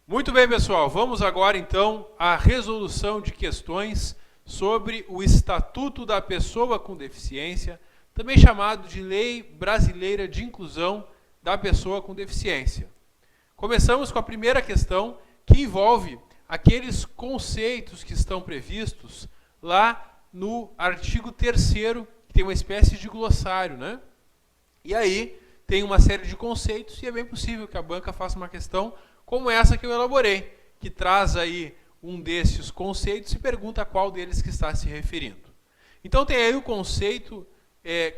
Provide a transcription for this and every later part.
Muito bem, pessoal. Vamos agora, então, à resolução de questões sobre o Estatuto da Pessoa com Deficiência, também chamado de Lei Brasileira de Inclusão da Pessoa com Deficiência. Começamos com a primeira questão, que envolve aqueles conceitos que estão previstos lá no artigo 3º, que tem uma espécie de glossário, né? E aí tem uma série de conceitos e é bem possível que a banca faça uma questão como essa que eu elaborei, que traz aí um desses conceitos e pergunta a qual deles que está se referindo. Então tem aí o conceito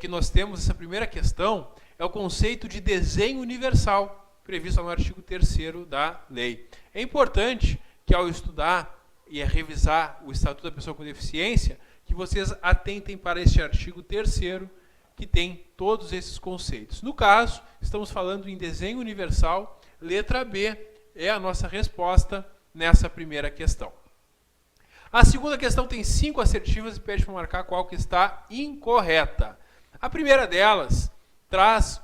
que nós temos, essa primeira questão, é o conceito de desenho universal, previsto no artigo 3º da lei. É importante que ao estudar e revisar o Estatuto da Pessoa com Deficiência, que vocês atentem para este artigo 3º, que tem todos esses conceitos. No caso, estamos falando em desenho universal, letra B é a nossa resposta nessa primeira questão. A segunda questão tem 5 assertivas e pede para marcar qual que está incorreta. A primeira delas traz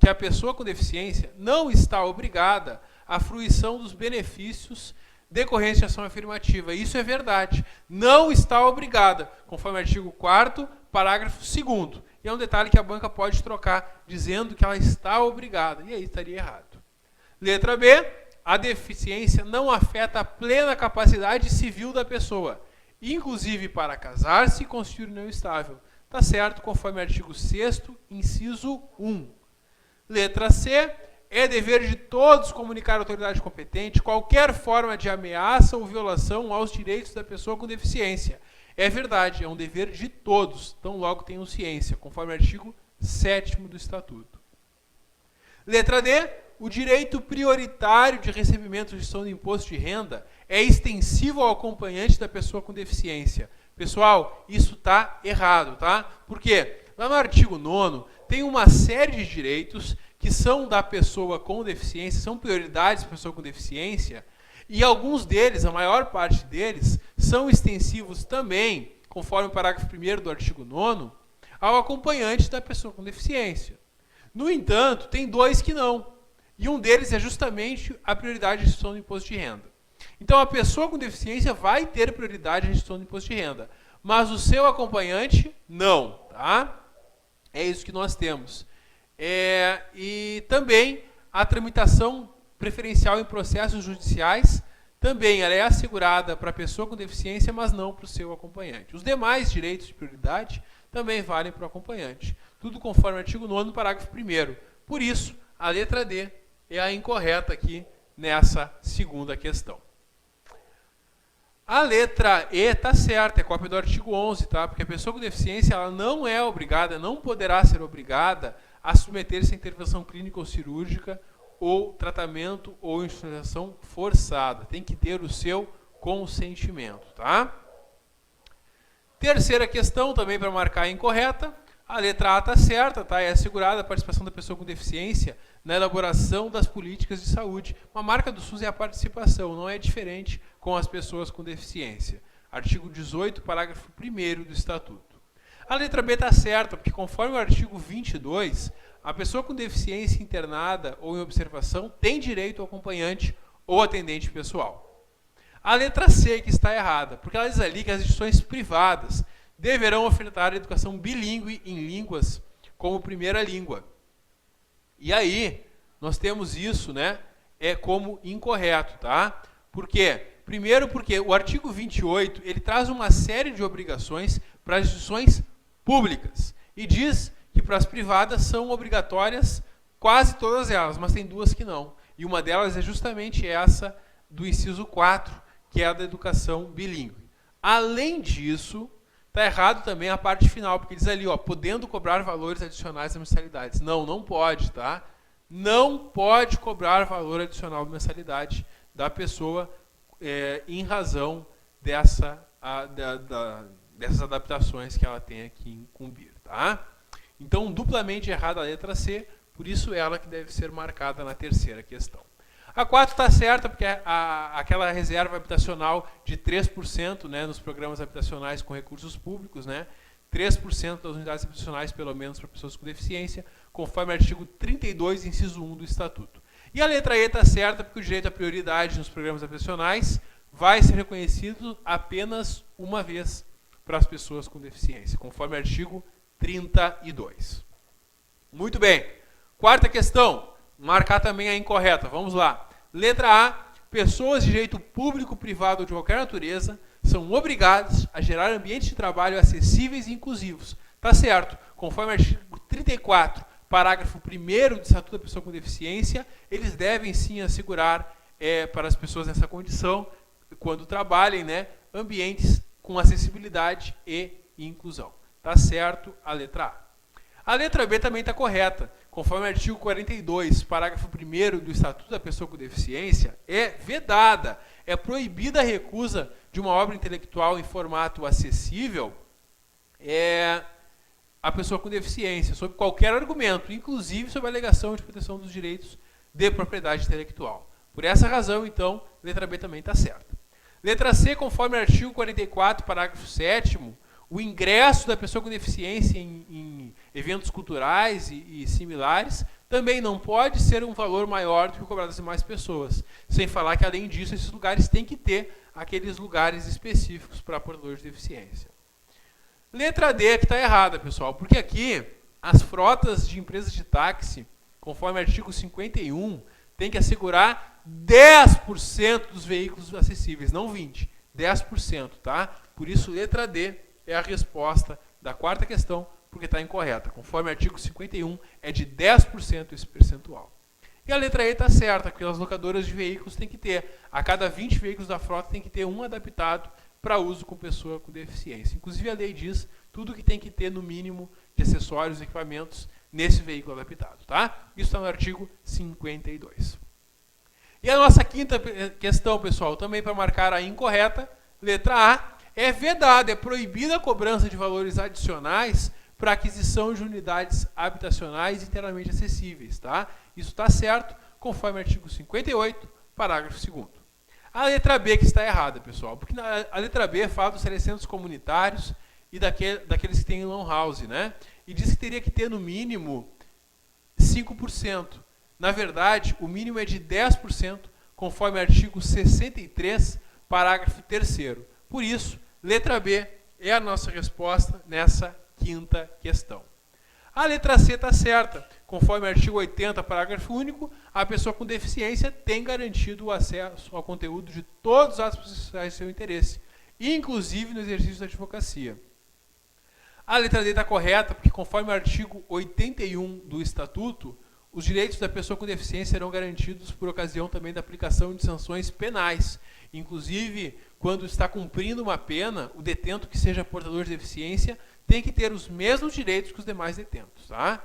que a pessoa com deficiência não está obrigada à fruição dos benefícios decorrentes de ação afirmativa. Isso é verdade. Não está obrigada, conforme o artigo 4º, parágrafo 2º. E é um detalhe que a banca pode trocar, dizendo que ela está obrigada. E aí estaria errado. Letra B. A deficiência não afeta a plena capacidade civil da pessoa, inclusive para casar-se e constituir união estável. Está certo, conforme o artigo 6º, inciso 1. Letra C. É dever de todos comunicar à autoridade competente qualquer forma de ameaça ou violação aos direitos da pessoa com deficiência. É verdade, é um dever de todos, tão logo tenham ciência, conforme o artigo 7º do Estatuto. Letra D. O direito prioritário de recebimento de gestão do imposto de renda é extensivo ao acompanhante da pessoa com deficiência. Pessoal, isso está errado, tá? Por quê? Lá no artigo 9º, tem uma série de direitos que são da pessoa com deficiência, são prioridades da pessoa com deficiência, e alguns deles, a maior parte deles, são extensivos também, conforme o parágrafo 1º do artigo 9º, ao acompanhante da pessoa com deficiência. No entanto, tem 2 que não. E um deles é justamente a prioridade de restituição do imposto de renda. Então, a pessoa com deficiência vai ter prioridade de restituição do imposto de renda, mas o seu acompanhante, não. Tá? É isso que nós temos. E também a tramitação preferencial em processos judiciais, também ela é assegurada para a pessoa com deficiência, mas não para o seu acompanhante. Os demais direitos de prioridade também valem para o acompanhante. Tudo conforme o artigo 9º, parágrafo 1º. Por isso, a letra D é a incorreta aqui nessa segunda questão. A letra E está certa, é cópia do artigo 11, tá? Porque a pessoa com deficiência ela não é obrigada, não poderá ser obrigada a submeter-se a intervenção clínica ou cirúrgica ou tratamento ou instrumentação forçada. Tem que ter o seu consentimento, tá? Terceira questão, também para marcar a incorreta. A letra A está certa, tá? É assegurada a participação da pessoa com deficiência na elaboração das políticas de saúde. Uma marca do SUS é a participação, não é diferente com as pessoas com deficiência. Artigo 18, parágrafo 1º do Estatuto. A letra B está certa, porque conforme o artigo 22, a pessoa com deficiência internada ou em observação tem direito ao acompanhante ou atendente pessoal. A letra C que está errada, porque ela diz ali que as instituições privadas deverão ofertar educação bilíngue em línguas como primeira língua. E aí, nós temos isso, né, como incorreto, tá? Por quê? Primeiro porque o artigo 28, ele traz uma série de obrigações para as instituições públicas. E diz que para as privadas são obrigatórias quase todas elas, mas tem 2 que não. E uma delas é justamente essa do inciso 4, que é a da educação bilíngue. Além disso, está errado também a parte final, porque diz ali, ó, podendo cobrar valores adicionais das mensalidades. Não, não pode, tá? Não pode cobrar valor adicional de mensalidade da pessoa em razão dessas adaptações que ela tem que incumbir, tá? Então, duplamente errada a letra C, por isso ela que deve ser marcada na terceira questão. A 4 está certa, porque aquela reserva habitacional de 3%, né, nos programas habitacionais com recursos públicos, né, 3% das unidades habitacionais, pelo menos, para pessoas com deficiência, conforme o artigo 32, inciso 1 do Estatuto. E a letra E está certa porque o direito à prioridade nos programas habitacionais vai ser reconhecido apenas uma vez para as pessoas com deficiência, conforme o artigo 32. Muito bem. Quarta questão, marcar também a incorreta. Vamos lá. Letra A, pessoas de direito público, privado ou de qualquer natureza são obrigadas a gerar ambientes de trabalho acessíveis e inclusivos. Tá certo. Conforme o artigo 34, parágrafo 1º do Estatuto da Pessoa com Deficiência, eles devem sim assegurar para as pessoas nessa condição, quando trabalhem, né, ambientes com acessibilidade e inclusão. Tá certo a letra A. A letra B também está correta. Conforme o artigo 42, parágrafo 1º do Estatuto da Pessoa com Deficiência, é vedada, é proibida a recusa de uma obra intelectual em formato acessível a pessoa com deficiência, sob qualquer argumento, inclusive sob a alegação de proteção dos direitos de propriedade intelectual. Por essa razão, então, letra B também está certa. Letra C, conforme o artigo 44, parágrafo 7º, o ingresso da pessoa com deficiência em eventos culturais e similares também não pode ser um valor maior do que o cobrado das demais pessoas. Sem falar que, além disso, esses lugares têm que ter aqueles lugares específicos para portadores de deficiência. Letra D que está errada, pessoal, porque aqui as frotas de empresas de táxi, conforme o artigo 51, tem que assegurar 10% dos veículos acessíveis, não 20%, 10%, tá? Por isso, letra D é a resposta da quarta questão, porque está incorreta. Conforme o artigo 51, é de 10% esse percentual. E a letra E está certa, porque as locadoras de veículos têm que ter, a cada 20 veículos da frota, tem que ter um adaptado para uso com pessoa com deficiência. Inclusive, a lei diz tudo que tem que ter, no mínimo, de acessórios e equipamentos nesse veículo adaptado. Tá? Isso está no artigo 52. E a nossa quinta questão, pessoal, também para marcar a incorreta, letra A, é vedada, é proibida a cobrança de valores adicionais para aquisição de unidades habitacionais inteiramente acessíveis. Tá? Isso está certo, conforme o artigo 58, parágrafo 2º. A letra B que está errada, pessoal, porque a letra B fala dos telecentros comunitários e daqueles que têm lan house, né? E diz que teria que ter, no mínimo, 5%. Na verdade, o mínimo é de 10%, conforme o artigo 63, parágrafo 3º. Por isso, letra B é a nossa resposta nessa quinta questão. A letra C está certa. Conforme o artigo 80, parágrafo único, a pessoa com deficiência tem garantido o acesso ao conteúdo de todos os atos processuais de seu interesse, inclusive no exercício da advocacia. A letra D está correta, porque conforme o artigo 81 do Estatuto, os direitos da pessoa com deficiência serão garantidos por ocasião também da aplicação de sanções penais. Inclusive, quando está cumprindo uma pena, o detento que seja portador de deficiência tem que ter os mesmos direitos que os demais detentos. Tá?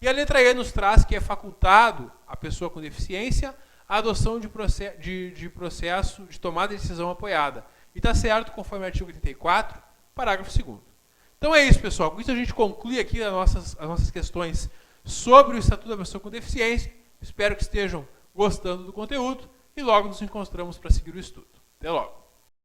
E a letra E nos traz que é facultado à pessoa com deficiência a adoção de processo de tomada de decisão apoiada. E está certo, conforme o artigo 84, parágrafo 2º. Então é isso, pessoal. Com isso a gente conclui aqui as nossas questões sobre o Estatuto da Pessoa com Deficiência. Espero que estejam gostando do conteúdo e logo nos encontramos para seguir o estudo. Até logo!